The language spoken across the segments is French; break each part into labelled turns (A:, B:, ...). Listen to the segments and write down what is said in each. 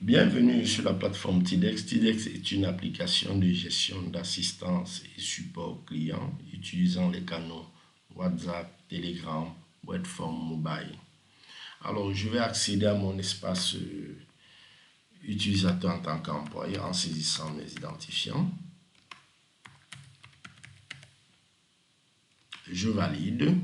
A: Bienvenue sur la plateforme TIDEX. TIDEX est une application de gestion d'assistance et support client utilisant les canaux WhatsApp, Telegram, Webform Mobile. Alors, je vais accéder à mon espace utilisateur en tant qu'employé en saisissant mes identifiants. Je valide.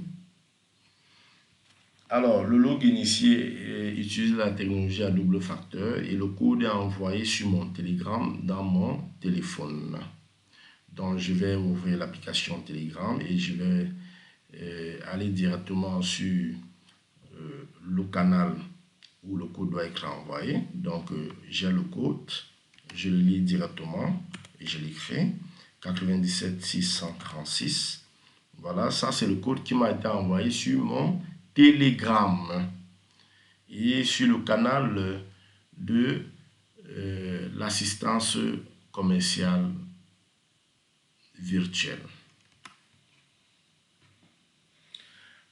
A: Alors, le log initié utilise la technologie à double facteur et le code est envoyé sur mon Telegram dans mon téléphone. Donc, je vais ouvrir l'application Telegram et je vais aller directement sur le canal où le code doit être envoyé. Donc, j'ai le code, je le lis directement et je l'écris 97 636. Voilà, ça c'est le code qui m'a été envoyé sur mon Telegram et sur le canal de l'assistance commerciale virtuelle.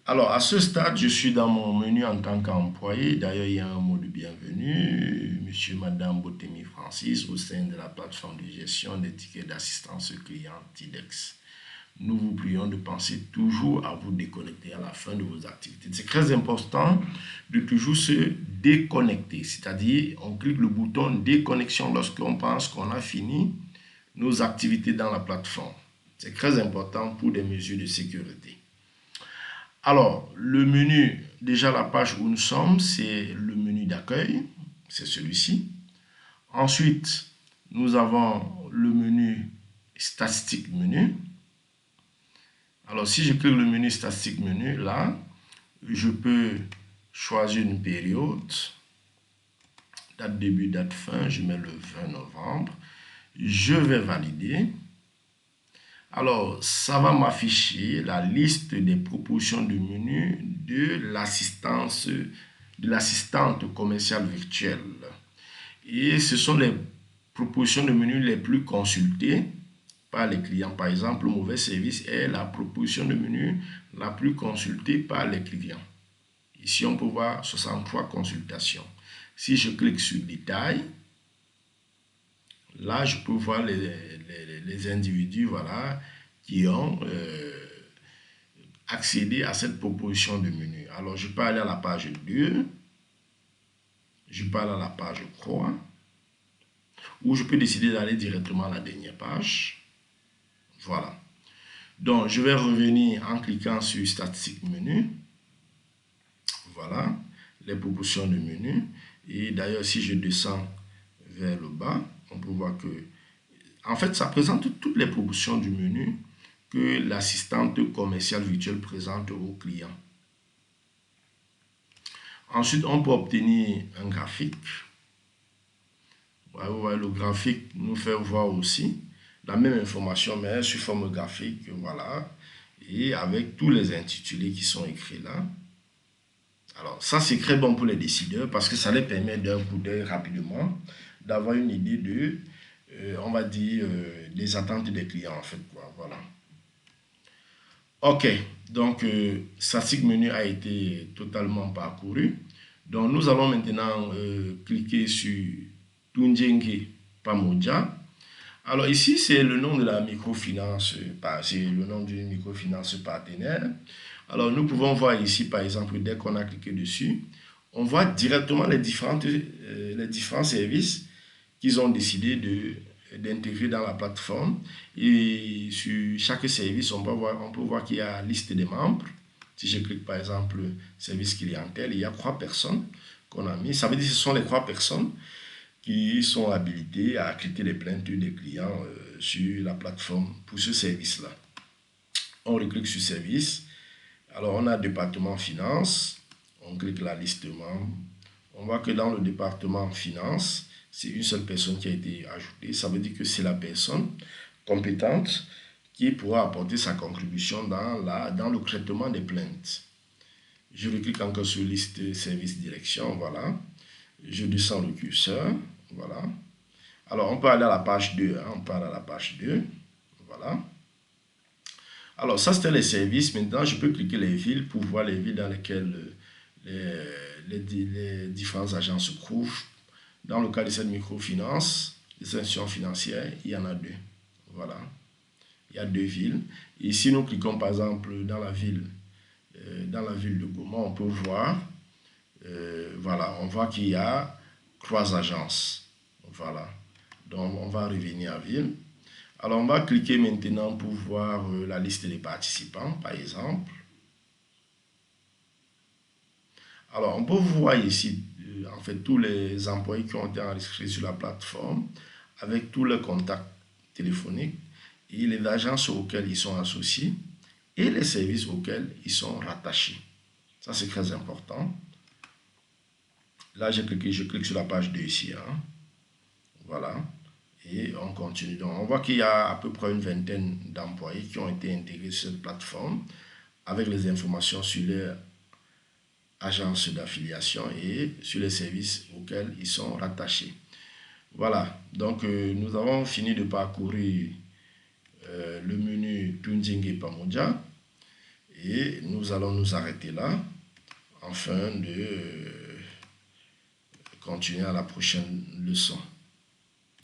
A: Alors, à ce stade, je suis dans mon menu en tant qu'employé. D'ailleurs, il y a un mot de bienvenue, Monsieur, Madame Botemi Francis, au sein de la plateforme de gestion des tickets d'assistance client TIDEX. Nous vous prions de penser toujours à vous déconnecter à la fin de vos activités. C'est très important de toujours se déconnecter, c'est-à-dire on clique le bouton déconnexion lorsqu'on pense qu'on a fini nos activités dans la plateforme. C'est très important pour des mesures de sécurité. Alors, le menu, déjà la page où nous sommes, c'est le menu d'accueil, c'est celui-ci. Ensuite, nous avons le menu statistique menu. Alors, si je clique le menu statistique menu, là, je peux choisir une période, date début, date fin, je mets le 20 novembre. Je vais valider. Alors, ça va m'afficher la liste des propositions de menu de l'assistante commerciale virtuelle. Et ce sont les propositions de menu les plus consultées par les clients. Par exemple, le mauvais service est la proposition de menu la plus consultée par les clients. Ici, on peut voir 63 consultations. Si je clique sur détail, là, je peux voir les individus, voilà, qui ont accédé à cette proposition de menu. Alors, je peux aller à la page 2, je peux aller à la page 3, ou je peux décider d'aller directement à la dernière page. Voilà. Donc, je vais revenir en cliquant sur statistique menu. Voilà, les propositions de menu. Et d'ailleurs, si je descends vers le bas, on peut voir que, en fait, ça présente toutes les propositions du menu que l'assistante commerciale virtuelle présente aux clients. Ensuite, on peut obtenir un graphique. Vous voyez, le graphique nous fait voir aussi la même information, mais sous forme graphique, voilà, et avec tous les intitulés qui sont écrits là. Alors, ça, c'est très bon pour les décideurs parce que ça les permet d'un coup d'œil rapidement d'avoir une idée de, on va dire, des attentes des clients, en fait, quoi, voilà. Ok, donc, statistique menu a été totalement parcouru. Donc, nous allons maintenant cliquer sur Tunjenge Pamoja. Alors ici, c'est le nom de la microfinance, c'est le nom d'une microfinance partenaire. Alors nous pouvons voir ici, par exemple, dès qu'on a cliqué dessus, on voit directement les différents services qu'ils ont décidé d'intégrer dans la plateforme. Et sur chaque service, on peut voir qu'il y a la liste des membres. Si je clique par exemple service clientèle, il y a 3 personnes qu'on a mis. Ça veut dire que ce sont les 3 personnes qui sont habilités à traiter les plaintes des clients sur la plateforme pour ce service-là. On reclique sur service. Alors, on a département finance. On clique la liste membres. On voit que dans le département finance, c'est une seule personne qui a été ajoutée. Ça veut dire que c'est la personne compétente qui pourra apporter sa contribution dans le traitement des plaintes. Je reclique encore sur liste service direction. Voilà. Je descends le curseur, voilà. Alors, on peut aller à la page 2, hein, on peut aller à la page 2, voilà. Alors, ça, c'était les services. Maintenant, je peux cliquer les villes pour voir les villes dans lesquelles les différents agents se trouvent Dans le cas de cette microfinance, les institutions financières, il y en a 2. Voilà. Il y a 2 villes. Et si nous cliquons par exemple dans la ville de Goma, on peut voir, voilà, on voit qu'il y a 3 agences. Voilà. Donc on va revenir à ville. Alors on va cliquer maintenant pour voir la liste des participants, par exemple. Alors on peut voir ici, en fait, tous les employés qui ont été enregistrés sur la plateforme avec tous leurs contacts téléphoniques et les agences auxquelles ils sont associés et les services auxquels ils sont rattachés. Ça, c'est très important. Là, je clique sur la page 2 ici. Hein. Voilà. Et on continue. Donc, on voit qu'il y a à peu près une vingtaine d'employés qui ont été intégrés sur cette plateforme avec les informations sur leur agence d'affiliation et sur les services auxquels ils sont rattachés. Voilà. Donc, nous avons fini de parcourir le menu Tunjingue Pamoja et nous allons nous arrêter là afin de continuer à la prochaine leçon.